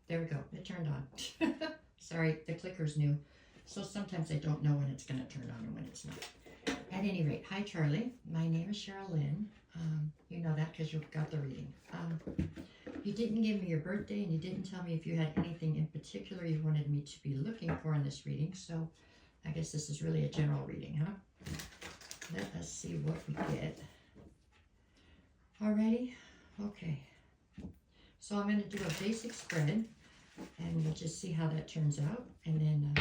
There we go. It turned on. Sorry, the clicker's new. So sometimes I don't know when it's going to turn on and when it's not. At any rate, hi Charlie. My name is Cheryl Lynn. You know that because you got the reading. You didn't give me your birthday and you didn't tell me if you had anything in particular you wanted me to be looking for in this reading. So I guess this is really a general reading, huh? Let us see what we get. Alrighty? Okay. So I'm going to do a basic spread and we'll just see how that turns out. And then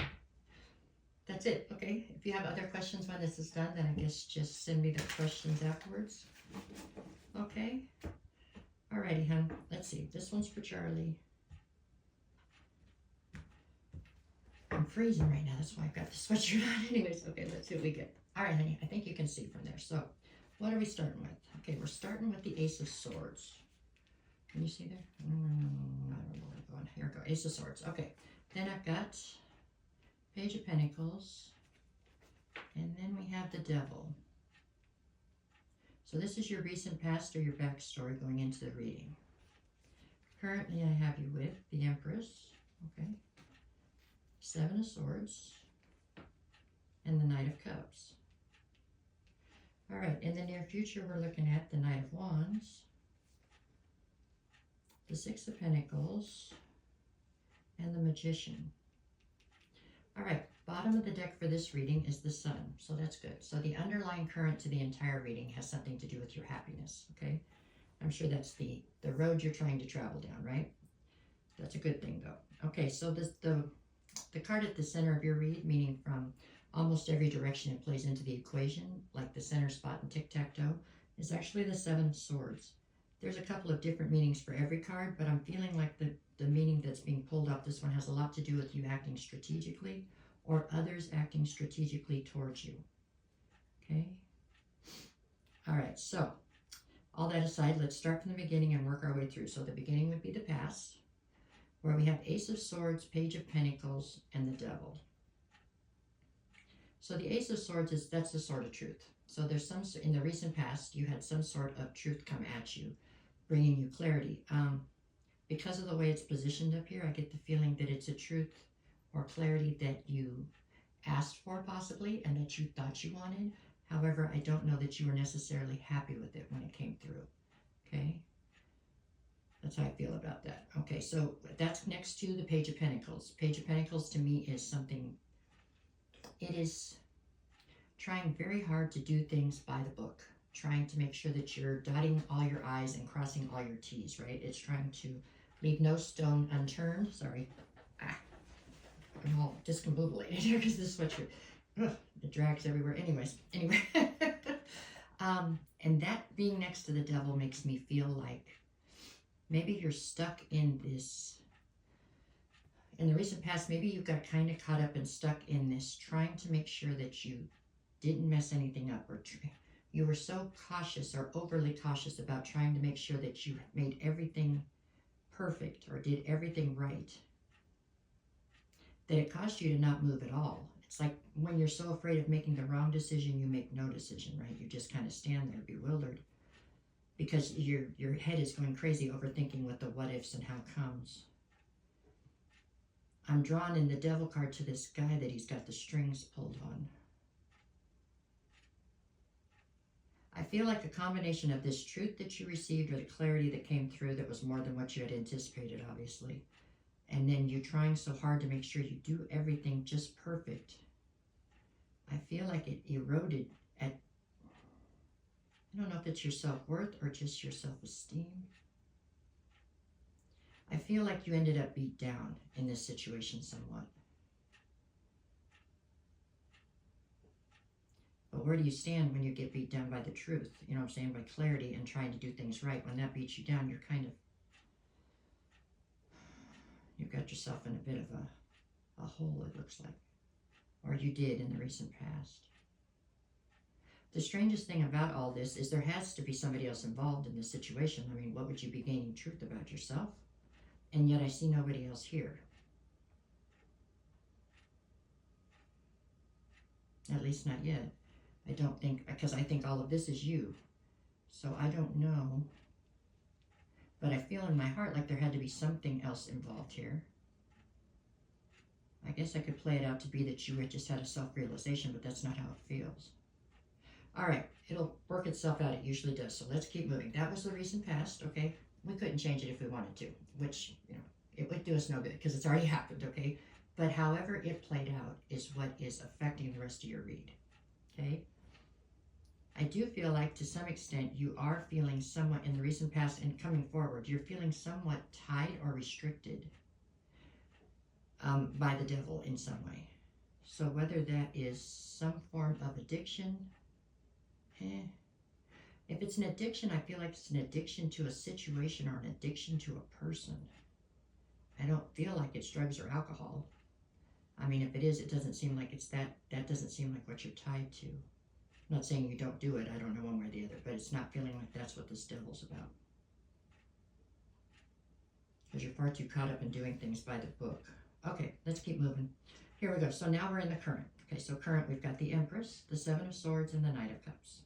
that's it, okay? If you have other questions when this is done, then I guess just send me the questions afterwards. Okay? Alrighty, hon. Let's see. This one's for Charlie. I'm freezing right now. That's why I've got the sweatshirt on. Anyways, okay, let's see what we get. Alright, honey. I think you can see from there. So, what are we starting with? Okay, we're starting with the Ace of Swords. Can you see there? I don't know where we're going. Here we go. Ace of Swords. Okay. Then I've got Page of Pentacles. And then we have the Devil. So this is your recent past or your backstory going into the reading. Currently I have you with the Empress. Okay. Seven of Swords. And the Knight of Cups. Alright, in the near future we're looking at the Knight of Wands. The Six of Pentacles, and the Magician. All right, bottom of the deck for this reading is the Sun, so that's good. So the underlying current to the entire reading has something to do with your happiness, okay? I'm sure that's the road you're trying to travel down, right? That's a good thing, though. Okay, so the card at the center of your read, meaning from almost every direction it plays into the equation, like the center spot in tic-tac-toe, is actually the Seven of Swords. There's a couple of different meanings for every card, but I'm feeling like the meaning that's being pulled up, this one has a lot to do with you acting strategically or others acting strategically towards you. Okay? All right, so all that aside, let's start from the beginning and work our way through. So the beginning would be the past, where we have Ace of Swords, Page of Pentacles, and the Devil. So the Ace of Swords, that's the sword of truth. So there's some, in the recent past, you had some sort of truth come at you, bringing you clarity. Because of the way it's positioned up here, I get the feeling that it's a truth or clarity that you asked for possibly and that you thought you wanted. However, I don't know that you were necessarily happy with it when it came through. Okay? That's how I feel about that. Okay, so that's next to the Page of Pentacles. Page of Pentacles to me is something, it is trying very hard to do things by the book. Trying to make sure that you're dotting all your I's and crossing all your T's, right? It's trying to leave no stone unturned. Sorry. I'm all discombobulated here because this sweatshirt, it drags everywhere. Anyway. And that being next to the Devil makes me feel like maybe you're stuck in this, in the recent past, maybe you got kind of caught up and stuck in this, trying to make sure that you didn't mess anything up, or you were so cautious or overly cautious about trying to make sure that you made everything perfect or did everything right, that it caused you to not move at all. It's like when you're so afraid of making the wrong decision, you make no decision, right? You just kind of stand there bewildered because your head is going crazy overthinking what the what ifs and how comes. I'm drawn in the Devil card to this guy that he's got the strings pulled on. I feel like a combination of this truth that you received or the clarity that came through that was more than what you had anticipated, obviously. And then you trying so hard to make sure you do everything just perfect. I feel like it eroded at, I don't know if it's your self-worth or just your self-esteem. I feel like you ended up beat down in this situation somewhat. But where do you stand when you get beat down by the truth? You know what I'm saying? By clarity and trying to do things right. When that beats you down, you're kind of, you've got yourself in a bit of a hole, it looks like. Or you did in the recent past. The strangest thing about all this is there has to be somebody else involved in this situation. I mean, what would you be gaining truth about yourself? And yet I see nobody else here. At least not yet. I don't think, because I think all of this is you. So I don't know. But I feel in my heart like there had to be something else involved here. I guess I could play it out to be that you had just had a self-realization, but that's not how it feels. All right, it'll work itself out. It usually does. So let's keep moving. That was the recent past, okay? We couldn't change it if we wanted to, which, it would do us no good because it's already happened, okay? But however it played out is what is affecting the rest of your read, okay? I do feel like to some extent you are feeling somewhat in the recent past and coming forward, you're feeling somewhat tied or restricted by the devil in some way. So whether that is some form of addiction, if it's an addiction, I feel like it's an addiction to a situation or an addiction to a person. I don't feel like it's drugs or alcohol. I mean, if it is, it doesn't seem like it's that doesn't seem like what you're tied to. I'm not saying you don't do it, I don't know one way or the other, but it's not feeling like that's what this devil's about. Because you're far too caught up in doing things by the book. Okay, let's keep moving. Here we go. So now we're in the current. Okay, so current, we've got the Empress, the Seven of Swords, and the Knight of Cups.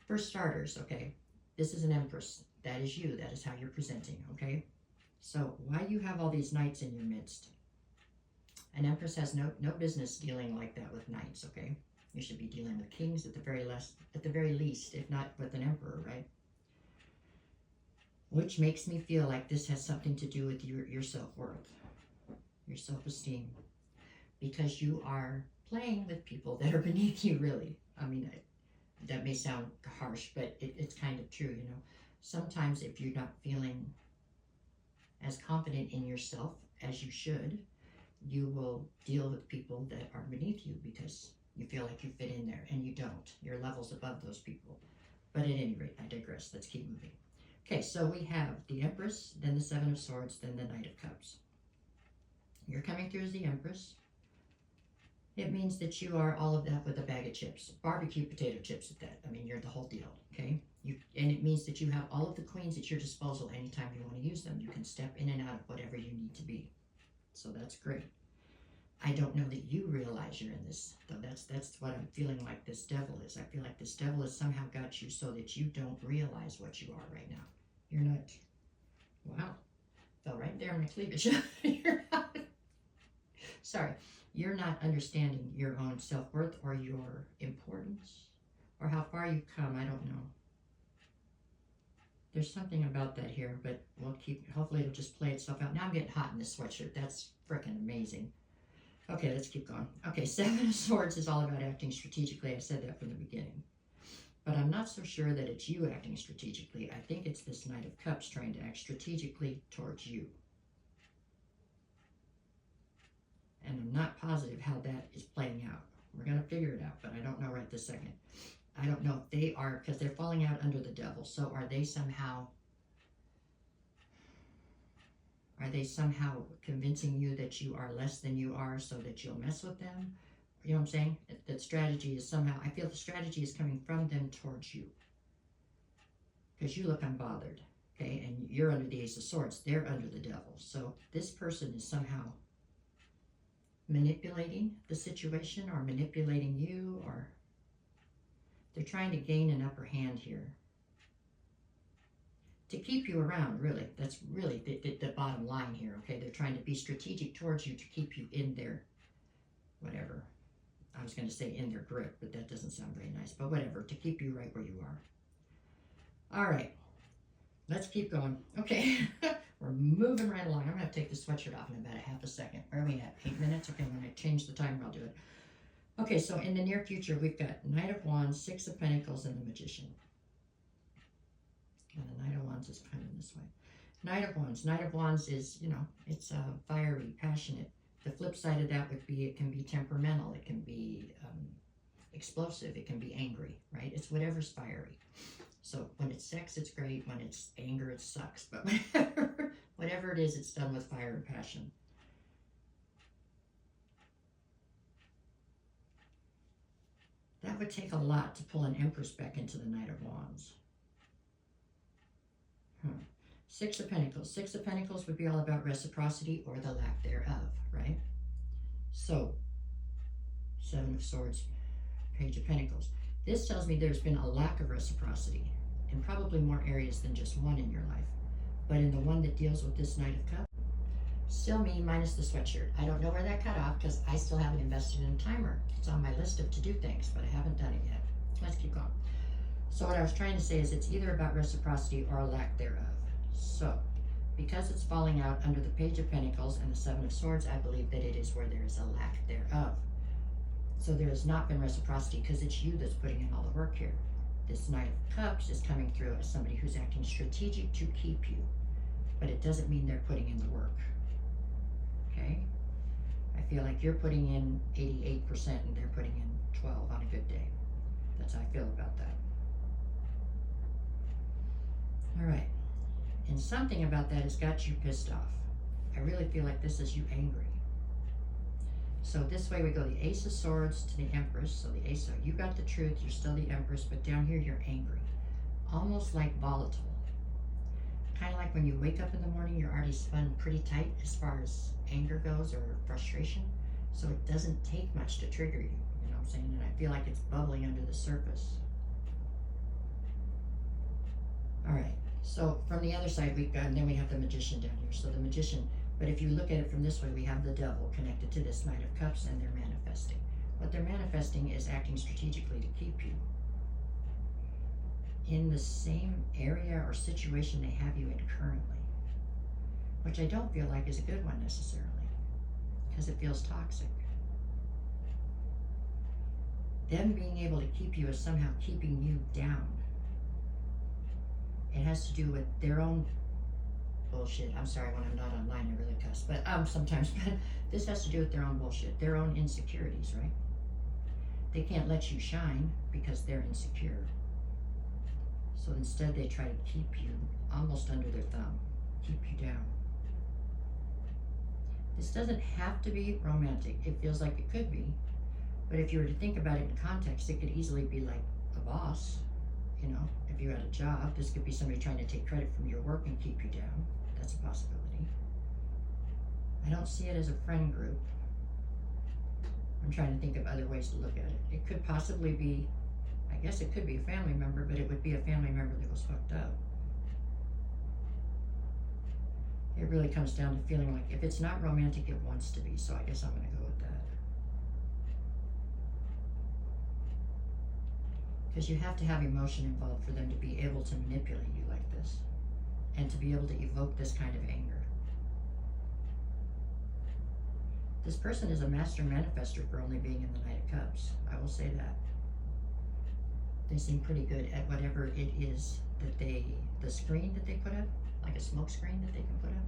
For starters, okay, this is an Empress. That is you. That is how you're presenting, okay? So why you have all these knights in your midst? An Empress has no business dealing like that with knights, okay? You should be dealing with kings at the very least, if not with an emperor, right? Which makes me feel like this has something to do with your self-worth, your self-esteem, because you are playing with people that are beneath you, really. I mean, that may sound harsh, but it's kind of true, Sometimes if you're not feeling as confident in yourself as you should, you will deal with people that are beneath you because you feel like you fit in there, and you don't. Your level's above those people. But at any rate, I digress. Let's keep moving. Okay, so we have the Empress, then the Seven of Swords, then the Knight of Cups. You're coming through as the Empress. It means that you are all of that with a bag of chips. Barbecue potato chips at that. I mean, you're the whole deal, okay? And it means that you have all of the queens at your disposal anytime you want to use them. You can step in and out of whatever you need to be. So that's great. I don't know that you realize you're in this, though. That's what I'm feeling like this devil is. I feel like this devil has somehow got you so that you don't realize what you are right now. You're not, wow, fell right there in my cleavage. You're not, sorry, you're not understanding your own self-worth or your importance or how far you've come. I don't know. There's something about that here, but we'll keep, hopefully it'll just play itself out. Now I'm getting hot in this sweatshirt. That's freaking amazing. Okay, let's keep going. Okay, Seven of Swords is all about acting strategically. I said that from the beginning. But I'm not so sure that it's you acting strategically. I think it's this Knight of Cups trying to act strategically towards you. And I'm not positive how that is playing out. We're going to figure it out, but I don't know right this second. I don't know if they are, because they're falling out under the devil. So are they somehow convincing you that you are less than you are so that you'll mess with them? You know what I'm saying? That strategy is somehow, I feel the strategy is coming from them towards you. Because you look unbothered, okay? And you're under the Ace of Swords. They're under the devil. So this person is somehow manipulating the situation or manipulating you, or they're trying to gain an upper hand here. To keep you around, really. That's really the bottom line here, okay? They're trying to be strategic towards you to keep you in their, whatever. I was going to say in their grip, but that doesn't sound very nice. But whatever, to keep you right where you are. All right. Let's keep going. Okay. We're moving right along. I'm going to have to take the sweatshirt off in about a half a second. Where are we at? 8 minutes? Okay, when I change the timer, I'll do it. Okay, so in the near future, we've got Knight of Wands, Six of Pentacles, and the Magician. And the Knight of Wands is kind of this way. Knight of Wands. Knight of Wands is, it's fiery, passionate. The flip side of that would be it can be temperamental. It can be explosive. It can be angry, right? It's whatever's fiery. So when it's sex, it's great. When it's anger, it sucks. But whatever it is, it's done with fire and passion. That would take a lot to pull an Empress back into the Knight of Wands. Six of Pentacles. Six of Pentacles would be all about reciprocity or the lack thereof, right? So, Seven of Swords, Page of Pentacles. This tells me there's been a lack of reciprocity in probably more areas than just one in your life. But in the one that deals with this Knight of Cups, still me minus the sweatshirt. I don't know where that cut off because I still haven't invested in a timer. It's on my list of to-do things, but I haven't done it yet. Let's keep going. So what I was trying to say is it's either about reciprocity or a lack thereof. So, because it's falling out under the Page of Pentacles and the Seven of Swords, I believe that it is where there is a lack thereof. So there has not been reciprocity because it's you that's putting in all the work here. This Knight of Cups is coming through as somebody who's acting strategic to keep you, but it doesn't mean they're putting in the work. Okay? I feel like you're putting in 88% and they're putting in 12 on a good day. That's how I feel about that. All right. And something about that has got you pissed off. I really feel like this is you angry. So this way we go the Ace of Swords to the Empress. So the Ace, so you got the Truth, you're still the Empress, but down here you're angry. Almost like volatile. Kind of like when you wake up in the morning, you're already spun pretty tight as far as anger goes or frustration. So it doesn't take much to trigger you. You know what I'm saying? And I feel like it's bubbling under the surface. All right. So from the other side, and then we have the Magician down here. So the Magician, but if you look at it from this way, we have the Devil connected to this Knight of Cups, and they're manifesting. What they're manifesting is acting strategically to keep you in the same area or situation they have you in currently, which I don't feel like is a good one necessarily, because it feels toxic. Them being able to keep you is somehow keeping you down. It has to do with their own bullshit. I'm sorry, when I'm not online I really cuss, but sometimes, but this has to do with their own bullshit, their own insecurities, right? They can't let you shine because they're insecure. So instead they try to keep you almost under their thumb, keep you down. This doesn't have to be romantic. It feels like it could be, but if you were to think about it in context, it could easily be like a boss. You know, if you had a job, this could be somebody trying to take credit from your work and keep you down. That's a possibility. I don't see it as a friend group. I'm trying to think of other ways to look at it. It could possibly be, I guess it could be a family member, but it would be a family member that was fucked up. It really comes down to feeling like if it's not romantic, it wants to be. So I guess I'm going to go with that. Because you have to have emotion involved for them to be able to manipulate you like this and to be able to evoke this kind of anger. This person is a master manifester for only being in the Knight of Cups. I will say that. They seem pretty good at whatever it is that the screen that they put up, like a smoke screen that they can put up.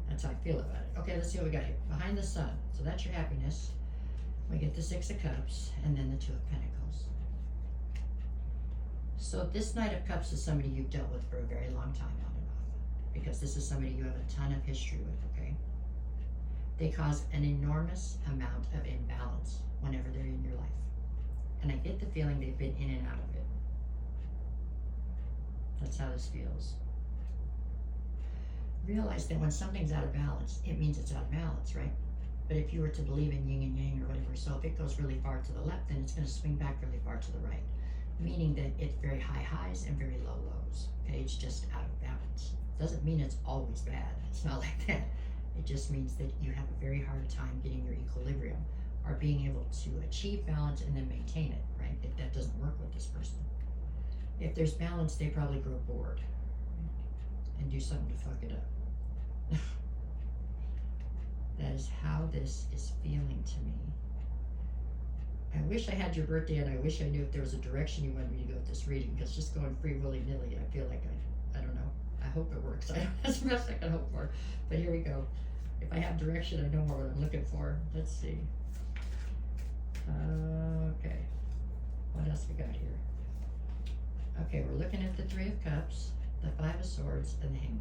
That's how I feel about it. Okay, let's see what we got here. Behind the Sun. So that's your happiness. We get the Six of Cups and then the Two of Pentacles. So this Knight of Cups is somebody you've dealt with for a very long time on and off, because this is somebody you have a ton of history with, okay? They cause an enormous amount of imbalance whenever they're in your life. And I get the feeling they've been in and out of it. That's how this feels. Realize that when something's out of balance, it means it's out of balance, right? But if you were to believe in yin and yang or whatever, so if it goes really far to the left, then it's going to swing back really far to the right. Meaning that it's very high highs and very low lows. Okay, it's just out of balance. Doesn't mean it's always bad. It's not like that. It just means that you have a very hard time getting your equilibrium or being able to achieve balance and then maintain it, right? If that doesn't work with this person. If there's balance, they probably grow bored and do something to fuck it up. That is how this is feeling to me. I wish I had your birthday, and I wish I knew if there was a direction you wanted me to go with this reading, because just going free willy-nilly, I feel like I don't know. I hope it works. That's the best I can hope for. But here we go. If I have direction, I know more what I'm looking for. Let's see. Okay. What else we got here? Okay, we're looking at the Three of Cups, the Five of Swords, and the Hangman.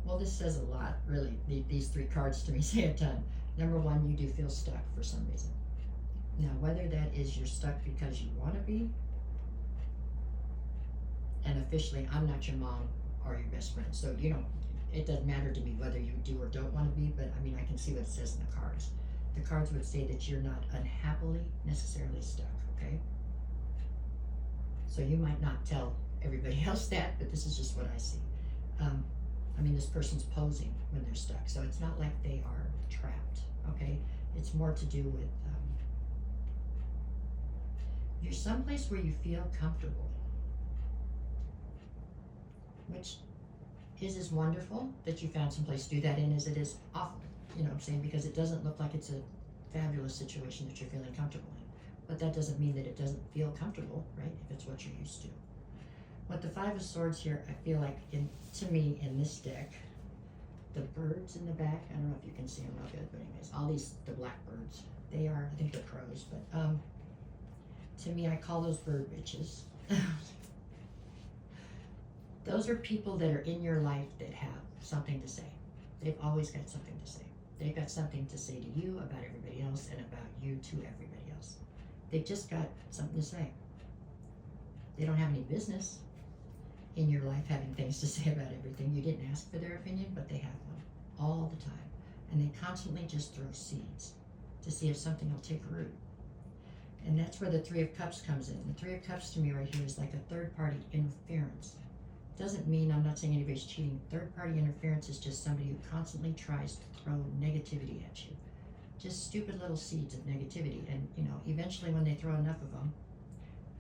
Well, this says a lot, really. These three cards to me say a ton. Number one, you do feel stuck for some reason. Now, whether that is you're stuck because you want to be, and officially, I'm not your mom or your best friend, so you know, it doesn't matter to me whether you do or don't want to be, but I mean, I can see what it says in the cards. The cards would say that you're not unhappily necessarily stuck, okay? So you might not tell everybody else that, but this is just what I see. I mean, this person's posing when they're stuck, so it's not like they are trapped, okay? It's more to do with you're someplace where you feel comfortable, which is as wonderful that you found someplace to do that in as it is awful, you know what I'm saying? Because it doesn't look like it's a fabulous situation that you're feeling comfortable in. But that doesn't mean that it doesn't feel comfortable, right? If it's what you're used to. With the Five of Swords here, I feel like, to me, in this deck, the birds in the back, I don't know if you can see them real good, but anyways, all the blackbirds, they are, I think they're crows, but to me, I call those bird bitches. Those are people that are in your life that have something to say. They've always got something to say. They've got something to say to you about everybody else and about you to everybody else. They've just got something to say. They don't have any business in your life having things to say about everything. You didn't ask for their opinion, but they have one all the time. And they constantly just throw seeds to see if something will take root. And that's where the Three of Cups comes in. The Three of Cups to me right here is like a third-party interference. Doesn't mean, I'm not saying anybody's cheating. Third-party interference is just somebody who constantly tries to throw negativity at you. Just stupid little seeds of negativity. And, you know, eventually when they throw enough of them,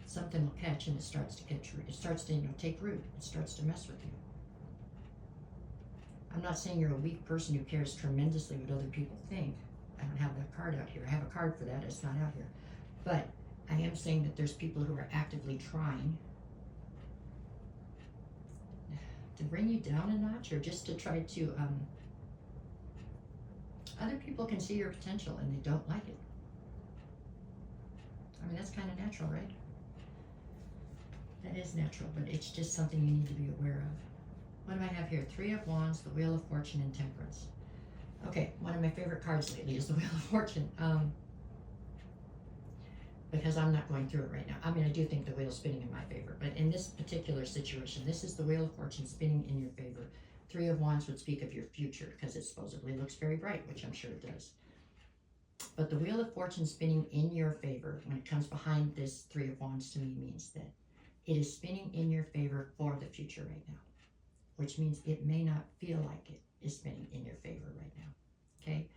something will catch and it starts to catch root. It starts to, you know, take root. It starts to mess with you. I'm not saying you're a weak person who cares tremendously what other people think. I don't have that card out here. I have a card for that. It's not out here. But I am saying that there's people who are actively trying to bring you down a notch, or just to try to, other people can see your potential and they don't like it. I mean, that's kind of natural, right? That is natural, but it's just something you need to be aware of. What do I have here? Three of Wands, the Wheel of Fortune, and Temperance. Okay, one of my favorite cards lately is the Wheel of Fortune. Because I'm not going through it right now. I mean, I do think the wheel's spinning in my favor, but in this particular situation, this is the Wheel of Fortune spinning in your favor. Three of Wands would speak of your future because it supposedly looks very bright, which I'm sure it does. But the Wheel of Fortune spinning in your favor, when it comes behind this Three of Wands, to me means that it is spinning in your favor for the future right now, which means it may not feel like it is spinning in your favor right now, okay?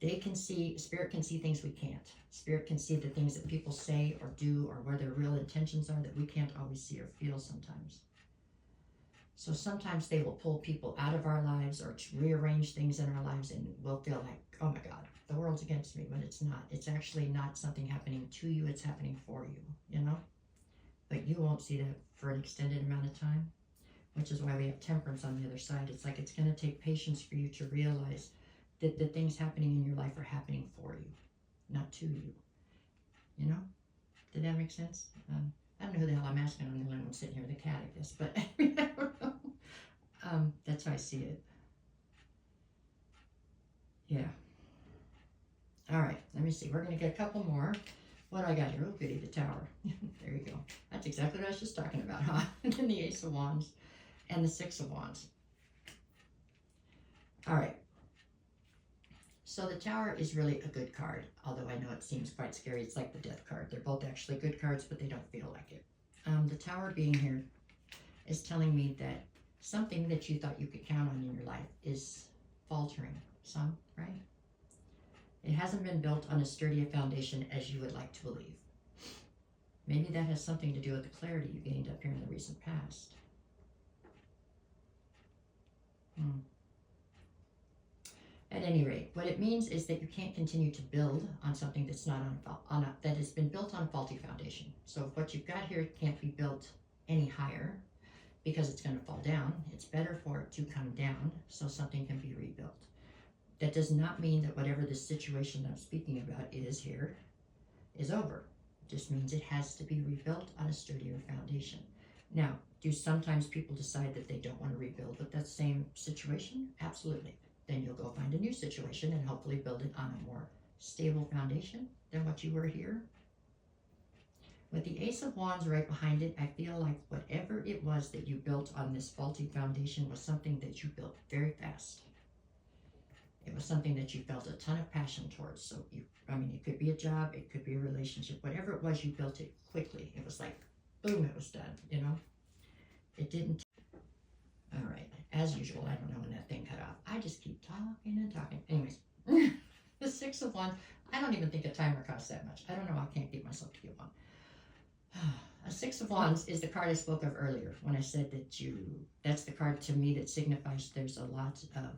They can see, Spirit can see things we can't. Spirit can see the things that people say or do, or where their real intentions are that we can't always see or feel sometimes. So sometimes they will pull people out of our lives or rearrange things in our lives, and we'll feel like, oh my God, the world's against me, but it's not. It's actually not something happening to you, it's happening for you, you know? But you won't see that for an extended amount of time, which is why we have Temperance on the other side. It's like it's going to take patience for you to realize that the things happening in your life are happening for you, not to you. You know? Did that make sense? I don't know who the hell I'm asking. I'm the only one sitting here with a cat, I guess. But I don't know. That's how I see it. Yeah. All right. Let me see. We're going to get a couple more. What do I got here? Oh, goody, the Tower. There you go. That's exactly what I was just talking about, huh? And then the Ace of Wands and the Six of Wands. All right. So the Tower is really a good card, although I know it seems quite scary. It's like the Death card. They're both actually good cards, but they don't feel like it. The Tower being here is telling me that something that you thought you could count on in your life is faltering some, right? It hasn't been built on as sturdy a foundation as you would like to believe. Maybe that has something to do with the clarity you gained up here in the recent past. At any rate, what it means is that you can't continue to build on something that's not that has been built on a faulty foundation. So if what you've got here can't be built any higher because it's going to fall down, it's better for it to come down so something can be rebuilt. That does not mean that whatever this situation that I'm speaking about is here is over. It just means it has to be rebuilt on a sturdier foundation. Now, do sometimes people decide that they don't want to rebuild with that same situation? Absolutely. Then you'll go find a new situation and hopefully build it on a more stable foundation than what you were here. With the Ace of Wands right behind it, I feel like whatever it was that you built on this faulty foundation was something that you built very fast. It was something that you felt a ton of passion towards. So it could be a job, it could be a relationship, whatever it was, you built it quickly. It was like boom, it was done, you know. It didn't. All right, as usual, I don't know when that thing cut off. I just keep talking and talking. Anyways, the Six of Wands, I don't even think a timer costs that much. I don't know, I can't get myself to get one. A Six of Wands is the card I spoke of earlier when I said that that's the card to me that signifies there's a lot of,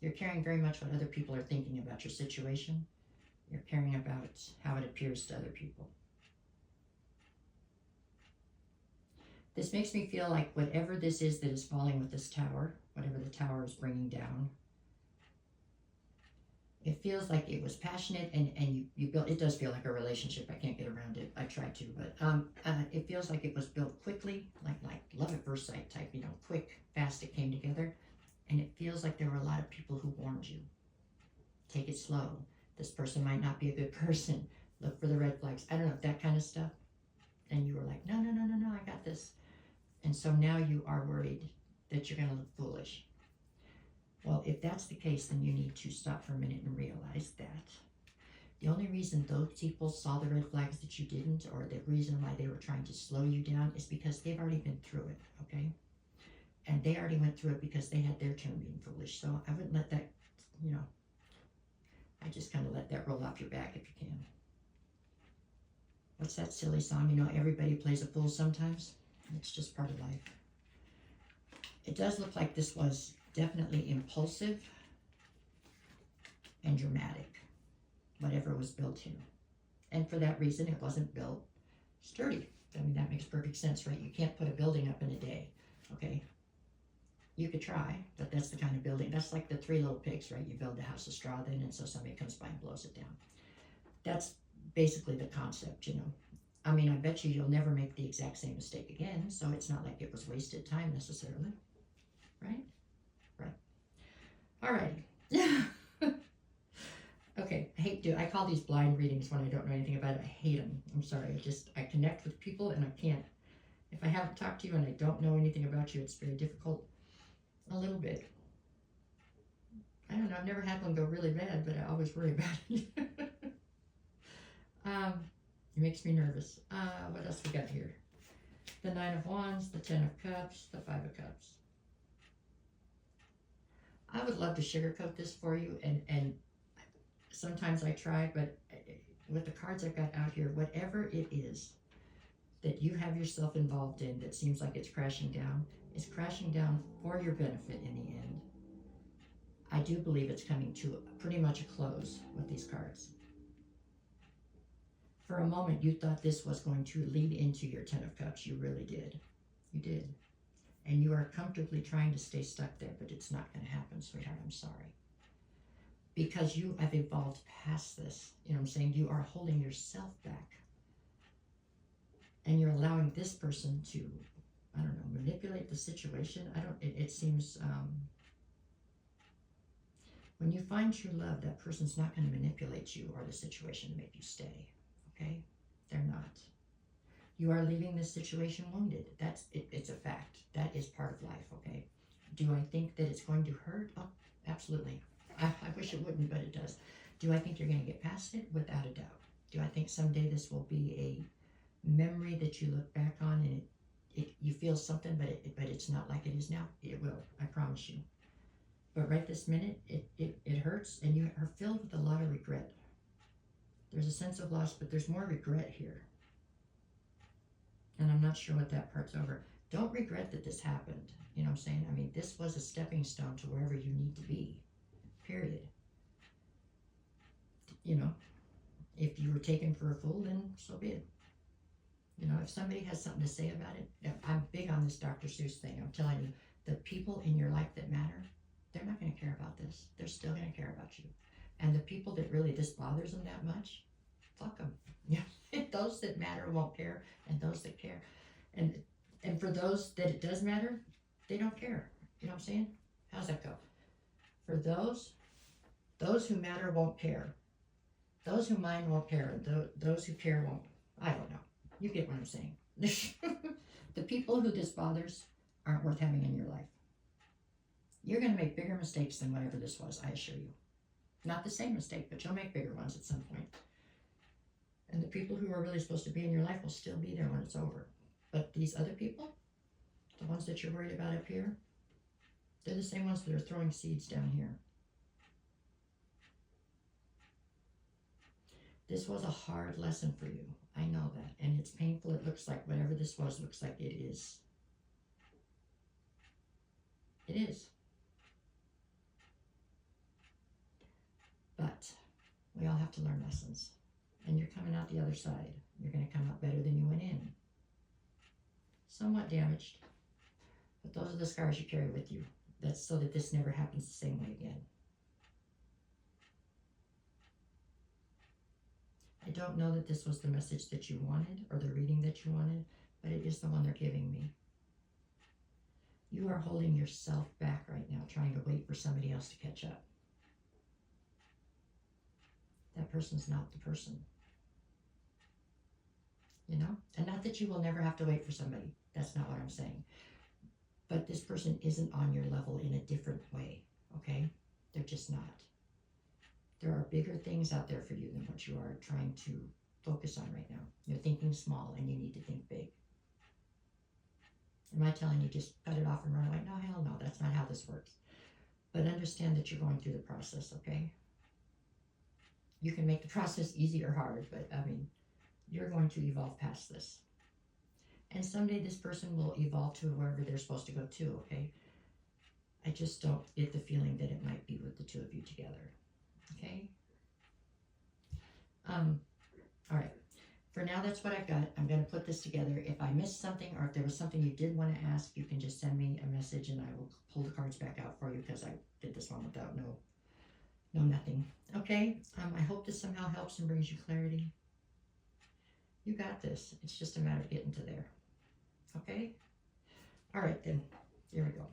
you're caring very much what other people are thinking about your situation. You're caring about how it appears to other people. This makes me feel like whatever this is that is falling with this tower, whatever the tower is bringing down, it feels like it was passionate and you built, it does feel like a relationship. I can't get around it. I tried to, but it feels like it was built quickly, like love at first sight type, you know, quick, fast it came together. And it feels like there were a lot of people who warned you. Take it slow. This person might not be a good person. Look for the red flags. I don't know, that kind of stuff. And you were like, no, I got this. And so now you are worried that you're going to look foolish. Well, if that's the case, then you need to stop for a minute and realize that the only reason those people saw the red flags that you didn't, or the reason why they were trying to slow you down, is because they've already been through it, okay? And they already went through it because they had their turn being foolish. So I wouldn't let that, you know, I just kind of let that roll off your back if you can. What's that silly song? You know, everybody plays a fool sometimes. It's just part of life. It does look like this was definitely impulsive and dramatic, whatever was built here. And for that reason, it wasn't built sturdy. I mean, that makes perfect sense, right? You can't put a building up in a day, okay? You could try, but that's the kind of building. That's like the Three Little Pigs, right? You build a house of straw then, and so somebody comes by and blows it down. That's basically the concept, you know. I mean, I bet you'll never make the exact same mistake again, so it's not like it was wasted time necessarily, right? Right. All righty. Okay, I call these blind readings when I don't know anything about it. I hate them. I'm sorry. I connect with people and I can't. If I haven't talked to you and I don't know anything about you, it's very difficult. A little bit. I don't know. I've never had one go really bad, but I always worry about it. It makes me nervous. What else we got here? The Nine of Wands, the Ten of Cups, the Five of Cups. I would love to sugarcoat this for you, and sometimes I try, but with the cards I've got out here, whatever it is that you have yourself involved in that seems like it's crashing down, is crashing down for your benefit in the end. I do believe it's coming to pretty much a close with these cards. For a moment, you thought this was going to lead into your Ten of Cups. You really did. You did. And you are comfortably trying to stay stuck there, but it's not going to happen, sweetheart. I'm sorry. Because you have evolved past this. You know what I'm saying? You are holding yourself back. And you're allowing this person to, I don't know, manipulate the situation. It seems, when you find true love, that person's not going to manipulate you or the situation to make you stay. Okay? They're not. You are leaving this situation wounded. That's it. It's a fact. That is part of life, okay? Do I think that it's going to hurt? Oh, absolutely. I wish it wouldn't, but it does. Do I think you're going to get past it? Without a doubt. Do I think someday this will be a memory that you look back on and you feel something, but it's not like it is now? It will. I promise you. But right this minute, it hurts, and you are filled with a lot of regret. There's a sense of loss, but there's more regret here. And I'm not sure what that part's over. Don't regret that this happened. You know what I'm saying? I mean, this was a stepping stone to wherever you need to be. Period. You know, if you were taken for a fool, then so be it. You know, if somebody has something to say about it, I'm big on this Dr. Seuss thing. I'm telling you, the people in your life that matter, they're not going to care about this. They're still going to care about you. And the people that really this bothers them that much, fuck them. Yeah, those that matter won't care, and those that care, and for those that it does matter, they don't care. You know what I'm saying? How's that go? For those who matter won't care. Those who mind won't care, and those who care won't. I don't know. You get what I'm saying. The people who this bothers aren't worth having in your life. You're going to make bigger mistakes than whatever this was, I assure you. Not the same mistake, but you'll make bigger ones at some point. And the people who are really supposed to be in your life will still be there when it's over. But these other people, the ones that you're worried about up here, they're the same ones that are throwing seeds down here. This was a hard lesson for you. I know that. And it's painful. It looks like whatever this was looks like it is. It is. But we all have to learn lessons. And you're coming out the other side. You're going to come out better than you went in. Somewhat damaged. But those are the scars you carry with you. That's so that this never happens the same way again. I don't know that this was the message that you wanted or the reading that you wanted, but it is the one they're giving me. You are holding yourself back right now, trying to wait for somebody else to catch up. That person's not the person. You know? And not that you will never have to wait for somebody. That's not what I'm saying. But this person isn't on your level in a different way, okay? They're just not. There are bigger things out there for you than what you are trying to focus on right now. You're thinking small and you need to think big. Am I telling you just cut it off and run away? No, hell no, that's not how this works. But understand that you're going through the process, okay? You can make the process easy or hard, but I mean, you're going to evolve past this. And someday this person will evolve to wherever they're supposed to go to, okay? I just don't get the feeling that it might be with the two of you together, okay? All right. For now, that's what I've got. I'm going to put this together. If I missed something or if there was something you did want to ask, you can just send me a message and I will pull the cards back out for you because I did this one without no nothing. Okay? I hope this somehow helps and brings you clarity. You got this. It's just a matter of getting to there. Okay? All right, then. Here we go.